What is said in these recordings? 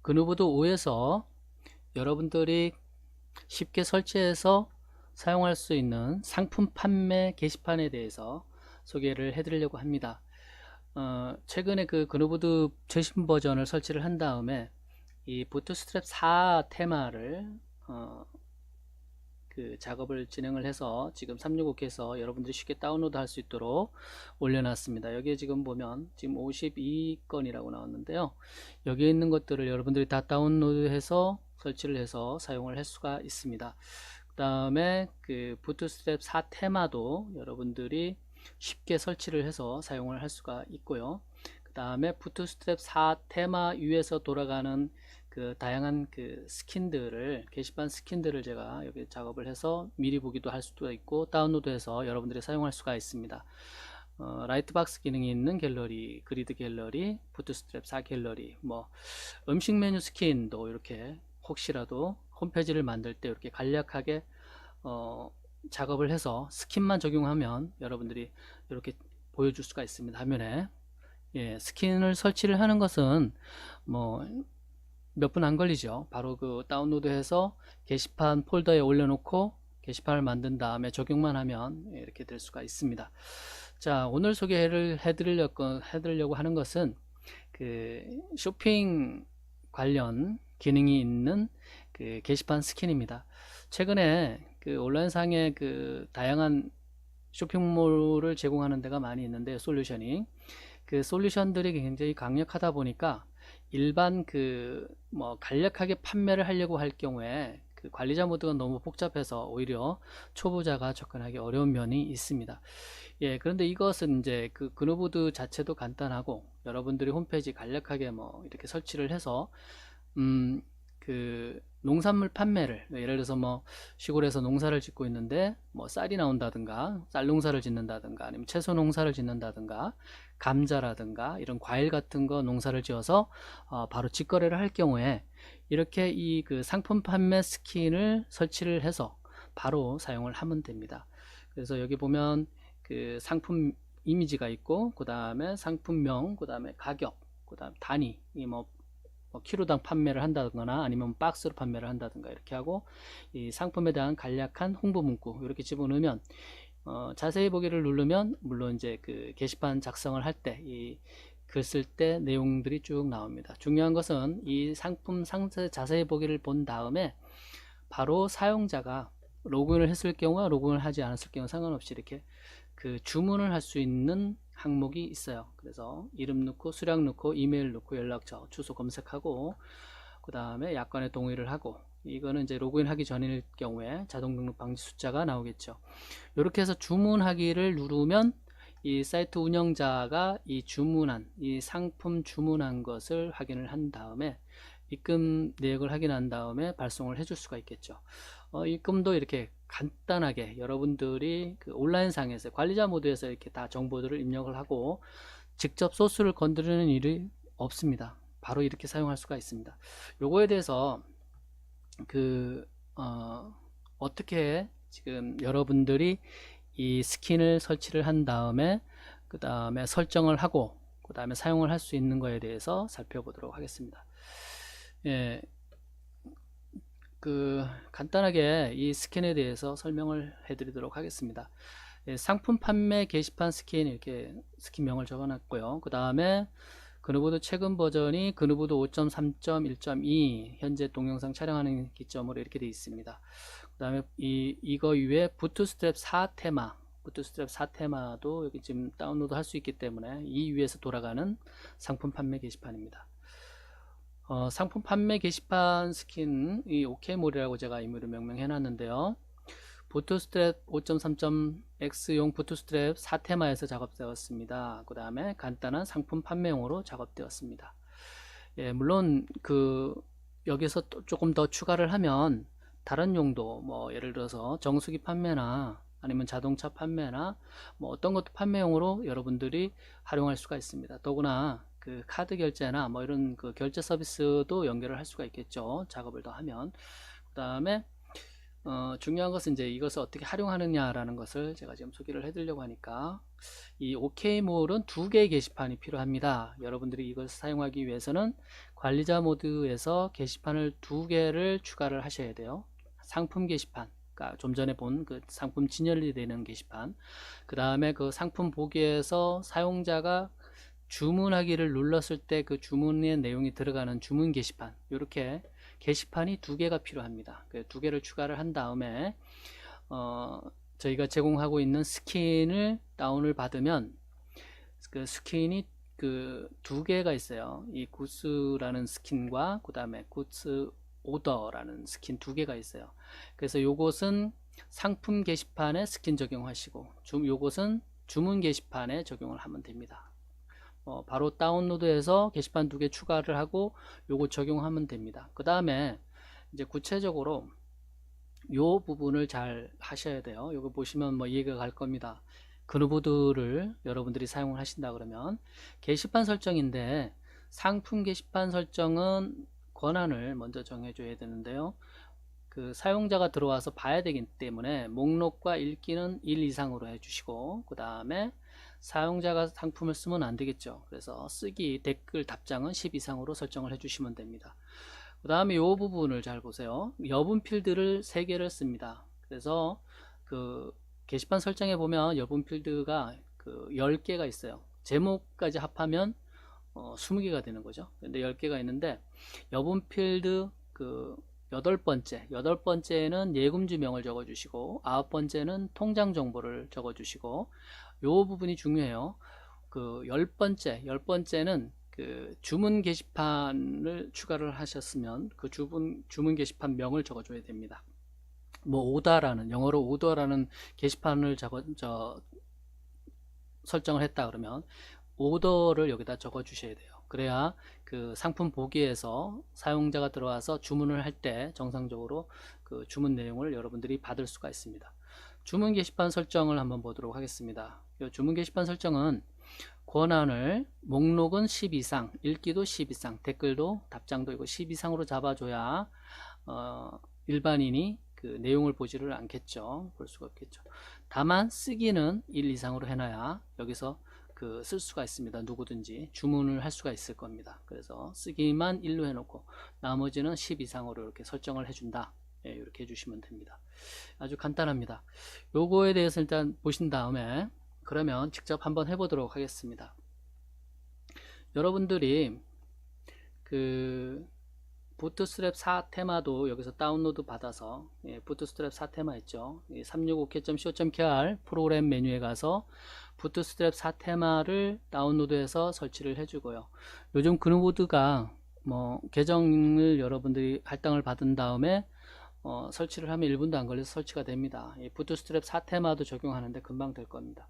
그누보드 5에서 여러분들이 쉽게 설치해서 사용할 수 있는 상품 판매 게시판에 대해서 소개를 해드리려고 합니다. 최근에 그 그누보드 최신 버전을 설치를 한 다음에 이 부트스트랩 4 테마를 그 작업을 진행을 해서 지금 365께서 여러분들이 쉽게 다운로드 할 수 있도록 올려놨습니다. 여기에 지금 보면 지금 52건이라고 나왔는데요. 여기에 있는 것들을 여러분들이 다 다운로드해서 설치를 해서 사용을 할 수가 있습니다. 그 다음에 그 부트스트랩 4 테마도 여러분들이 쉽게 설치를 해서 사용을 할 수가 있고요. 그 다음에 부트스트랩 4 테마 위에서 돌아가는 그 다양한 그 스킨들을, 게시판 스킨들을 제가 여기 작업을 해서 미리 보기도 할 수도 있고 다운로드해서 여러분들이 사용할 수가 있습니다. 라이트박스 기능이 있는 갤러리, 그리드 갤러리, 부트스트랩 4 갤러리, 뭐 음식 메뉴 스킨도 이렇게 혹시라도 홈페이지를 만들 때 이렇게 간략하게 작업을 해서 스킨만 적용하면 여러분들이 이렇게 보여줄 수가 있습니다. 화면에. 예, 스킨을 설치를 하는 것은 뭐 몇 분 안 걸리죠. 바로 그 다운로드해서 게시판 폴더에 올려놓고 게시판을 만든 다음에 적용만 하면 이렇게 될 수가 있습니다. 자, 오늘 소개를 해드리려고 하는 것은 그 쇼핑 관련 기능이 있는 그 게시판 스킨입니다. 최근에 그 온라인상에 그 다양한 쇼핑몰을 제공하는 데가 많이 있는데 솔루션이 그 솔루션들이 굉장히 강력하다 보니까 일반 그 뭐 간략하게 판매를 하려고 할 경우에 그 관리자 모드가 너무 복잡해서 오히려 초보자가 접근하기 어려운 면이 있습니다. 예, 그런데 이것은 이제 그 그누보드 자체도 간단하고 여러분들이 홈페이지 간략하게 뭐 이렇게 설치를 해서 그 농산물 판매를 예를 들어서 뭐 시골에서 농사를 짓고 있는데 뭐 쌀이 나온다든가 쌀 농사를 짓는다든가 아니면 채소 농사를 짓는다든가 감자라든가 이런 과일 같은 거 농사를 지어서 바로 직거래를 할 경우에 이렇게 이 그 상품 판매 스킨을 설치를 해서 바로 사용을 하면 됩니다. 그래서 여기 보면 그 상품 이미지가 있고 그 다음에 상품명, 그 다음에 가격, 그 다음 단위, 뭐 키로당 판매를 한다거나 아니면 박스로 판매를 한다든가 이렇게 하고 이 상품에 대한 간략한 홍보 문구 이렇게 집어넣으면 자세히 보기를 누르면 물론 이제 그 게시판 작성을 할 때 이 글 쓸 때 내용들이 쭉 나옵니다. 중요한 것은 이 상품 상세 자세히 보기를 본 다음에 바로 사용자가 로그인을 했을 경우와 로그인을 하지 않았을 경우 상관없이 이렇게 그 주문을 할 수 있는 항목이 있어요. 그래서 이름 넣고 수량 넣고 이메일 넣고 연락처 주소 검색하고 그 다음에 약관에 동의를 하고 이거는 이제 로그인 하기 전일 경우에 자동 등록 방지 숫자가 나오겠죠. 이렇게 해서 주문하기를 누르면 이 사이트 운영자가 이 상품 주문한 것을 확인을 한 다음에 입금 내역을 확인한 다음에 발송을 해줄 수가 있겠죠. 입금도 이렇게 간단하게 여러분들이 그 온라인상에서 관리자 모드에서 이렇게 다 정보들을 입력을 하고 직접 소스를 건드리는 일이 없습니다. 바로 이렇게 사용할 수가 있습니다. 요거에 대해서 그 어떻게 지금 여러분들이 이 스킨을 설치를 한 다음에 그 다음에 설정을 하고 그 다음에 사용을 할 수 있는 거에 대해서 살펴보도록 하겠습니다. 예, 그 간단하게 이 스킨에 대해서 설명을 해드리도록 하겠습니다. 예, 상품 판매 게시판 스킨 이렇게 스킨명을 적어놨고요. 그 다음에 그누보드 최근 버전이 그누보드 5.3.1.2 현재 동영상 촬영하는 기점으로 이렇게 되어 있습니다. 그 다음에 이거 위에 부트스트랩 4 테마, 부트스트랩 4 테마도 여기 지금 다운로드 할 수 있기 때문에 이 위에서 돌아가는 상품 판매 게시판입니다. 상품 판매 게시판 스킨 이 OK몰이라고 제가 임의로 명명해 놨는데요. 부트스트랩 5.3.x용 부트스트랩 4테마에서 작업되었습니다. 그 다음에 간단한 상품 판매용으로 작업되었습니다. 예, 물론 그 여기서 또 조금 더 추가를 하면 다른 용도 뭐 예를 들어서 정수기 판매나 아니면 자동차 판매나 뭐 어떤 것도 판매용으로 여러분들이 활용할 수가 있습니다. 더구나 그 카드 결제나 뭐 이런 그 결제 서비스도 연결을 할 수가 있겠죠. 작업을 더 하면. 그 다음에 중요한 것은 이제 이것을 어떻게 활용하느냐라는 것을 제가 지금 소개를 해드리려고 하니까 이 OK몰은 두 개의 게시판이 필요합니다. 여러분들이 이걸 사용하기 위해서는 관리자 모드에서 게시판을 두 개를 추가를 하셔야 돼요. 상품 게시판, 그러니까 좀 전에 본 그 상품 진열이 되는 게시판, 그 다음에 그 상품 보기에서 사용자가 주문하기를 눌렀을 때 그 주문의 내용이 들어가는 주문 게시판, 이렇게 게시판이 두 개가 필요합니다. 그 두 개를 추가를 한 다음에 저희가 제공하고 있는 스킨을 다운을 받으면 그 스킨이 그 두 개가 있어요. 이 구스라는 스킨과 그 다음에 구스 오더라는 스킨 두 개가 있어요. 그래서 요것은 상품 게시판에 스킨 적용하시고 요것은 주문 게시판에 적용을 하면 됩니다. 바로 다운로드해서 게시판 두 개 추가를 하고 요거 적용하면 됩니다. 그 다음에 이제 구체적으로 요 부분을 잘 하셔야 돼요. 요거 보시면 뭐 이해가 갈 겁니다. 그누보드를 여러분들이 사용을 하신다 그러면 게시판 설정인데 상품 게시판 설정은 권한을 먼저 정해줘야 되는데요. 그 사용자가 들어와서 봐야 되기 때문에 목록과 읽기는 1 이상으로 해주시고, 그 다음에 사용자가 상품을 쓰면 안 되겠죠. 그래서 쓰기, 댓글, 답장은 10 이상으로 설정을 해주시면 됩니다. 그 다음에 이 부분을 잘 보세요. 여분 필드를 3개를 씁니다. 그래서 그 게시판 설정에 보면 여분 필드가 그 10개가 있어요. 제목까지 합하면 20개가 되는 거죠. 근데 10개가 있는데 여분 필드 그 여덟 번째는 예금주명을 적어주시고, 9번째는 통장 정보를 적어주시고, 요 부분이 중요해요. 그 열 번째는 그 주문 게시판을 추가를 하셨으면 그 주문 게시판 명을 적어줘야 됩니다. 뭐 오다라는, 영어로 오더라는 게시판을 설정을 했다 그러면 오더를 여기다 적어 주셔야 돼요. 그래야 그 상품 보기에서 사용자가 들어와서 주문을 할 때 정상적으로 그 주문 내용을 여러분들이 받을 수가 있습니다. 주문 게시판 설정을 한번 보도록 하겠습니다. 이 주문 게시판 설정은 권한을 목록은 10 이상, 읽기도 10 이상, 댓글도 답장도 이거 10 이상으로 잡아줘야 일반인이 그 내용을 보지를 않겠죠. 볼 수가 없겠죠. 다만 쓰기는 1 이상으로 해놔야 여기서 그 쓸 수가 있습니다. 누구든지 주문을 할 수가 있을 겁니다. 그래서 쓰기만 1로 해놓고 나머지는 10 이상으로 이렇게 설정을 해준다. 예, 이렇게 해주시면 됩니다. 아주 간단합니다. 요거에 대해서 일단 보신 다음에 그러면 직접 한번 해보도록 하겠습니다. 여러분들이 그 부트스트랩 4 테마도 여기서 다운로드 받아서, 부트스트랩 4 테마 있죠. 365k.co.kr 프로그램 메뉴에 가서 부트스트랩 4 테마를 다운로드해서 설치를 해주고요. 요즘 그누보드가 뭐 계정을 여러분들이 할당을 받은 다음에 설치를 하면 1분도 안 걸려서 설치가 됩니다. 이 부트스트랩 4 테마도 적용하는데 금방 될 겁니다.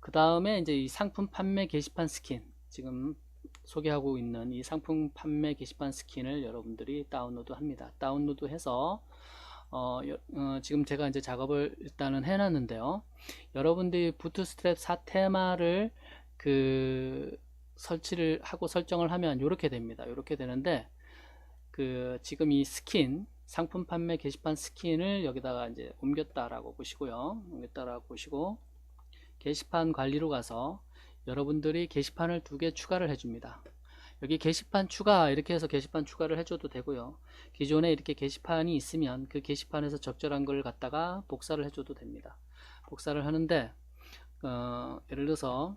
그 다음에 이제 이 상품 판매 게시판 스킨, 지금 소개하고 있는 이 상품 판매 게시판 스킨을 여러분들이 다운로드 합니다. 다운로드 해서 지금 제가 이제 작업을 일단은 해놨는데요. 여러분들이 부트스트랩 4 테마를 그 설치를 하고 설정을 하면 이렇게 됩니다. 이렇게 되는데 그 지금 이 스킨, 상품 판매 게시판 스킨을 여기다가 이제 옮겼다라고 보시고요. 옮겼다라고 보시고 게시판 관리로 가서 여러분들이 게시판을 2개 추가를 해줍니다. 여기 게시판 추가 이렇게 해서 게시판 추가를 해줘도 되고요. 기존에 이렇게 게시판이 있으면 그 게시판에서 적절한 걸 갖다가 복사를 해줘도 됩니다. 복사를 하는데 예를 들어서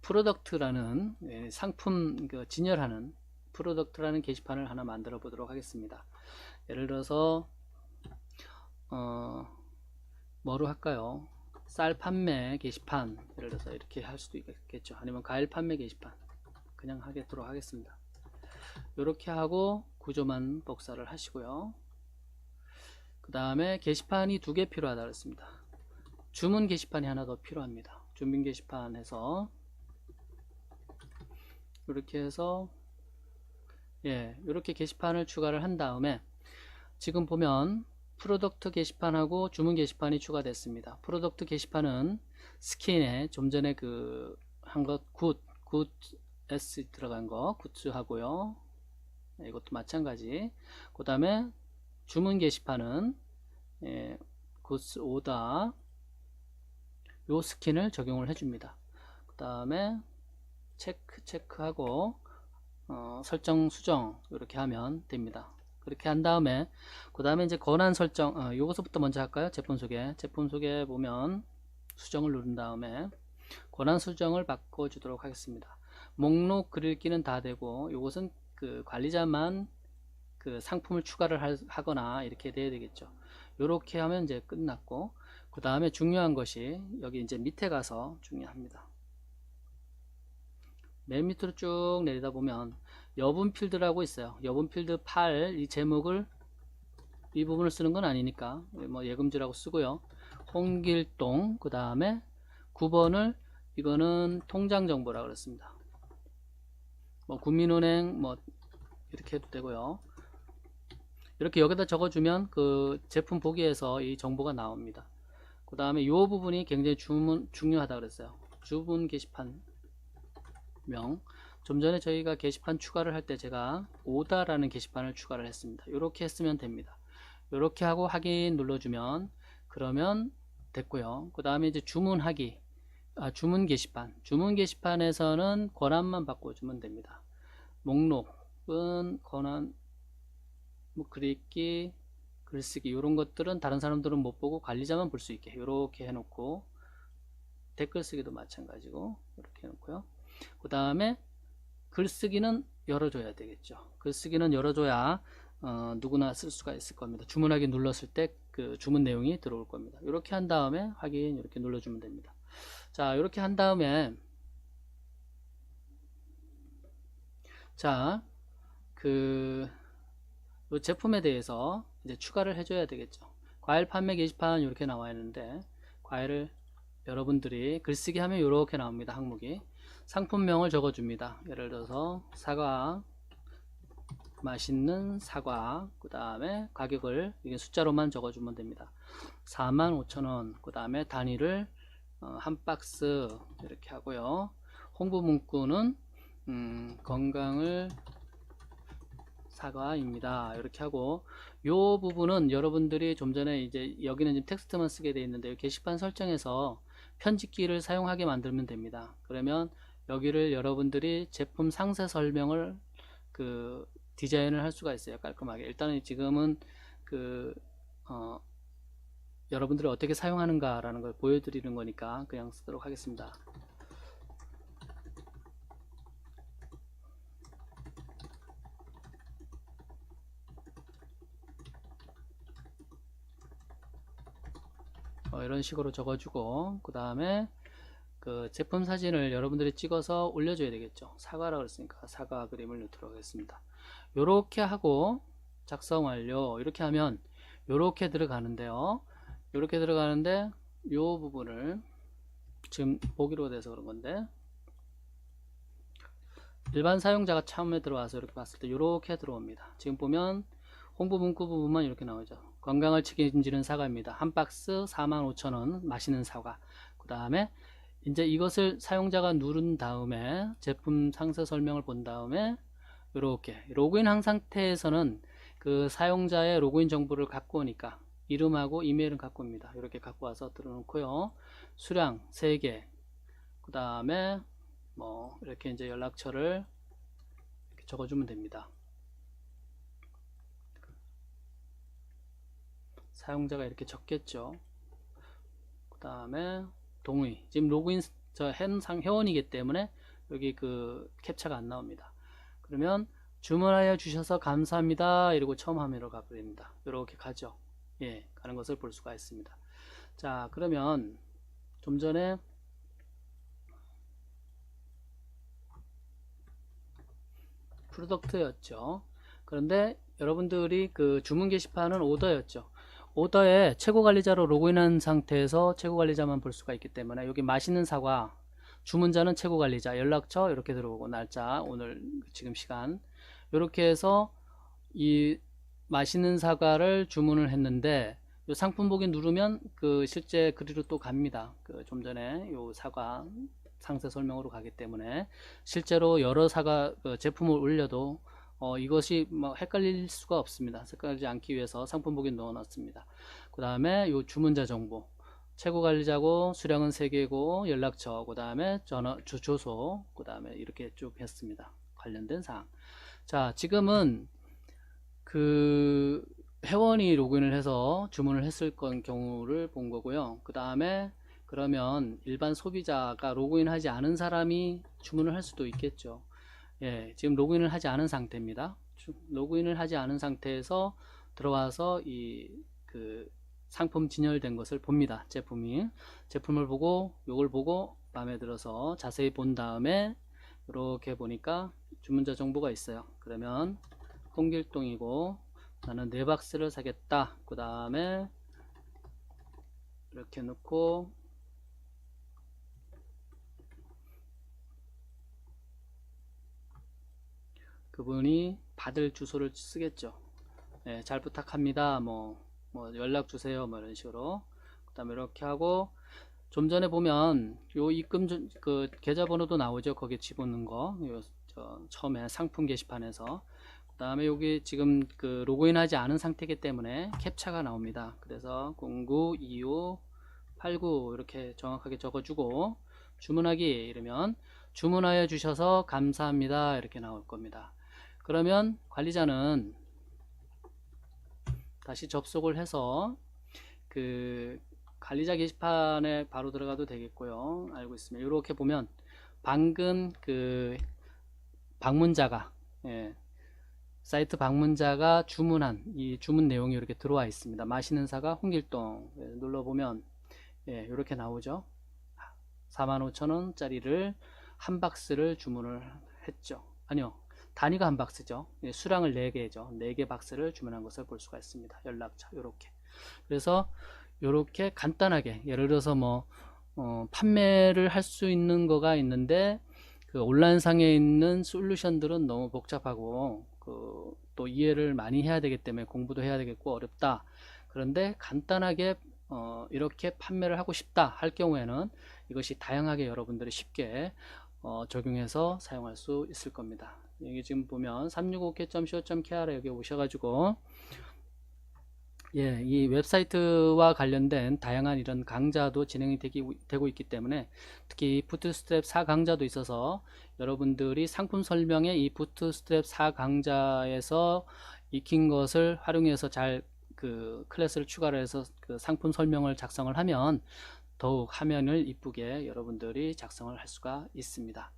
프로덕트라는 상품 그 진열하는 프로덕트라는 게시판을 하나 만들어 보도록 하겠습니다. 예를 들어서 뭐로 할까요? 쌀 판매 게시판, 예를 들어서 이렇게 할 수도 있겠죠. 아니면 과일 판매 게시판 그냥 하도록 하겠습니다. 이렇게 하고 구조만 복사를 하시고요. 그 다음에 게시판이 2개 필요하다 그랬습니다. 주문 게시판이 하나 더 필요합니다. 주문 게시판에서 이렇게 해서 이렇게 게시판을 추가를 한 다음에 지금 보면 프로덕트 게시판하고 주문 게시판이 추가됐습니다. 프로덕트 게시판은 스킨에 좀 전에 그 한 것 굿 S 들어간 거 굿즈 하고요. 이것도 마찬가지. 그 다음에 주문 게시판은 굿즈 오다 요 스킨을 적용을 해줍니다. 그 다음에 체크하고 설정 수정 이렇게 하면 됩니다. 그렇게 한 다음에 그 다음에 이제 권한 설정 요것부터 먼저 할까요? 제품 소개 보면 수정을 누른 다음에 권한 수정을 바꿔주도록 하겠습니다. 목록 글읽기는 다 되고 요것은 그 관리자만 그 상품을 추가를 하거나 이렇게 돼야 되겠죠. 이렇게 하면 이제 끝났고, 그 다음에 중요한 것이 여기 이제 밑에 가서 중요합니다. 맨 밑으로 쭉 내리다 보면 여분 필드라고 있어요. 여분 필드 8 이 제목을 이 부분을 쓰는 건 아니니까 뭐 예금지라고 쓰고요. 홍길동 그 다음에 9번을 이거는 통장 정보라고 그랬습니다. 뭐 국민은행 뭐 이렇게 해도 되고요. 이렇게 여기다 적어주면 그 제품 보기에서 이 정보가 나옵니다. 그 다음에 이 부분이 굉장히 중요하다 그랬어요. 주문 게시판 명. 좀 전에 저희가 게시판 추가를 할 때 제가 오다라는 게시판을 추가를 했습니다. 이렇게 했으면 됩니다. 이렇게 하고 확인 눌러주면 그러면 됐고요. 그 다음에 이제 주문하기, 주문 게시판에서는 권한만 바꿔주면 됩니다. 목록은 권한, 뭐 글읽기, 글쓰기 이런 것들은 다른 사람들은 못 보고 관리자만 볼 수 있게 이렇게 해놓고, 댓글 쓰기도 마찬가지고 이렇게 해놓고요. 그 다음에 글쓰기는 열어줘야 되겠죠. 글쓰기는 열어줘야 누구나 쓸 수가 있을 겁니다. 주문하기 눌렀을 때 그 주문 내용이 들어올 겁니다. 이렇게 한 다음에 확인 이렇게 눌러주면 됩니다. 자, 이렇게 한 다음에 자, 그 제품에 대해서 이제 추가를 해줘야 되겠죠. 과일 판매 게시판 이렇게 나와 있는데, 과일을 여러분들이 글쓰기 하면 이렇게 나옵니다. 항목이 상품명을 적어줍니다. 예를 들어서 사과, 맛있는 사과, 그 다음에 가격을 이게 숫자로만 적어주면 됩니다. 45,000원. 그 다음에 단위를 한 박스 이렇게 하고요. 홍보 문구는 건강을 사과입니다. 이렇게 하고, 요 부분은 여러분들이 좀 전에 이제 여기는 지금 텍스트만 쓰게 되어 있는데 게시판 설정에서 편집기를 사용하게 만들면 됩니다. 그러면 여기를 여러분들이 제품 상세 설명을 그 디자인을 할 수가 있어요. 깔끔하게. 일단은 지금은 그 여러분들이 어떻게 사용하는가 라는 걸 보여드리는 거니까 그냥 쓰도록 하겠습니다. 이런 식으로 적어주고, 그 다음에 그 제품 사진을 여러분들이 찍어서 올려줘야 되겠죠. 사과라고 했으니까 사과 그림을 넣도록 하겠습니다. 요렇게 하고 작성 완료. 이렇게 하면 요렇게 들어가는데요. 요렇게 들어가는데 요 부분을 지금 보기로 돼서 그런 건데, 일반 사용자가 처음에 들어와서 이렇게 봤을 때 요렇게 들어옵니다. 지금 보면 홍보 문구 부분만 이렇게 나오죠. 건강을 책임지는 사과입니다. 한 박스 45,000원 맛있는 사과. 그 다음에 이제 이것을 사용자가 누른 다음에 제품 상세 설명을 본 다음에 이렇게 로그인 한 상태에서는 그 사용자의 로그인 정보를 갖고 오니까 이름하고 이메일은 갖고 옵니다. 이렇게 갖고 와서 들어놓고요. 수량 3개, 그 다음에 뭐 이렇게 이제 연락처를 이렇게 적어주면 됩니다. 사용자가 이렇게 적겠죠. 그 다음에 동의. 지금 로그인 저 회원이기 때문에 여기 그 캡처가 안 나옵니다. 그러면 주문하여 주셔서 감사합니다 이러고 처음 화면으로 가버립니다. 이렇게 가죠. 예, 가는 것을 볼 수가 있습니다. 자, 그러면 좀 전에 프로덕트였죠. 그런데 여러분들이 그 주문 게시판은 오더였죠. 오더에 최고관리자로 로그인한 상태에서 최고관리자만 볼 수가 있기 때문에 여기 맛있는 사과, 주문자는 최고관리자, 연락처 이렇게 들어오고 날짜, 오늘 지금 시간 이렇게 해서 이 맛있는 사과를 주문을 했는데, 요 상품 보기 누르면 그 실제 그리로 또 갑니다. 그 좀 전에 요 사과 상세 설명으로 가기 때문에 실제로 여러 사과 제품을 올려도 이것이 뭐 헷갈릴 수가 없습니다. 헷갈리지 않기 위해서 상품 보기 넣어 놨습니다. 그 다음에 요 주문자 정보, 최고관리자고 수령은 3개고 연락처 그 다음에 전화 주소소 그 다음에 이렇게 쭉 했습니다. 관련된 사항. 자, 지금은 그 회원이 로그인을 해서 주문을 했을 건 경우를 본 거고요. 그 다음에 그러면 일반 소비자가 로그인 하지 않은 사람이 주문을 할 수도 있겠죠. 예, 지금 로그인을 하지 않은 상태입니다. 로그인을 하지 않은 상태에서 들어와서 이 그 상품 진열된 것을 봅니다. 제품을 보고 요걸 보고 마음에 들어서 자세히 본 다음에 이렇게 보니까 주문자 정보가 있어요. 그러면 홍길동이고 나는 4박스를 사겠다. 그 다음에 이렇게 넣고 그분이 받을 주소를 쓰겠죠. 네, 잘 부탁합니다. 뭐 연락 주세요. 뭐 이런 식으로. 그 다음에 이렇게 하고 좀 전에 보면 요 입금 그 계좌번호도 나오죠. 거기에 집어넣는 거. 처음에 상품 게시판에서. 그 다음에 여기 지금 그 로그인하지 않은 상태이기 때문에 캡차가 나옵니다. 그래서 092589 이렇게 정확하게 적어주고 주문하기 이러면 주문하여 주셔서 감사합니다 이렇게 나올 겁니다. 그러면 관리자는 다시 접속을 해서 그 관리자 게시판에 바로 들어가도 되겠고요. 알고 있으면 이렇게 보면 방금 그 방문자가 사이트 방문자가 주문한 이 주문 내용이 이렇게 들어와 있습니다. 마시는 사과 홍길동 눌러보면 이렇게 나오죠. 45,000원짜리를 한 박스를 주문을 했죠. 아니요, 단위가 한 박스죠. 수량을 4개죠. 4개 박스를 주문한 것을 볼 수가 있습니다. 연락처 요렇게. 그래서 요렇게 간단하게 예를 들어서 뭐 판매를 할 수 있는 거가 있는데 그 온라인상에 있는 솔루션들은 너무 복잡하고 또 이해를 많이 해야 되기 때문에 공부도 해야 되겠고 어렵다. 그런데 간단하게 이렇게 판매를 하고 싶다 할 경우에는 이것이 다양하게 여러분들이 쉽게 적용해서 사용할 수 있을 겁니다. 여기 지금 보면 365k.co.kr 여기 오셔가지고 이 웹사이트와 관련된 다양한 이런 강좌도 진행이 되고 있기 때문에 특히 부트스트랩 4강좌도 있어서 여러분들이 상품 설명에 이 부트스트랩 4강좌에서 익힌 것을 활용해서 잘 그 클래스를 추가를 해서 그 상품 설명을 작성을 하면 더욱 화면을 이쁘게 여러분들이 작성을 할 수가 있습니다.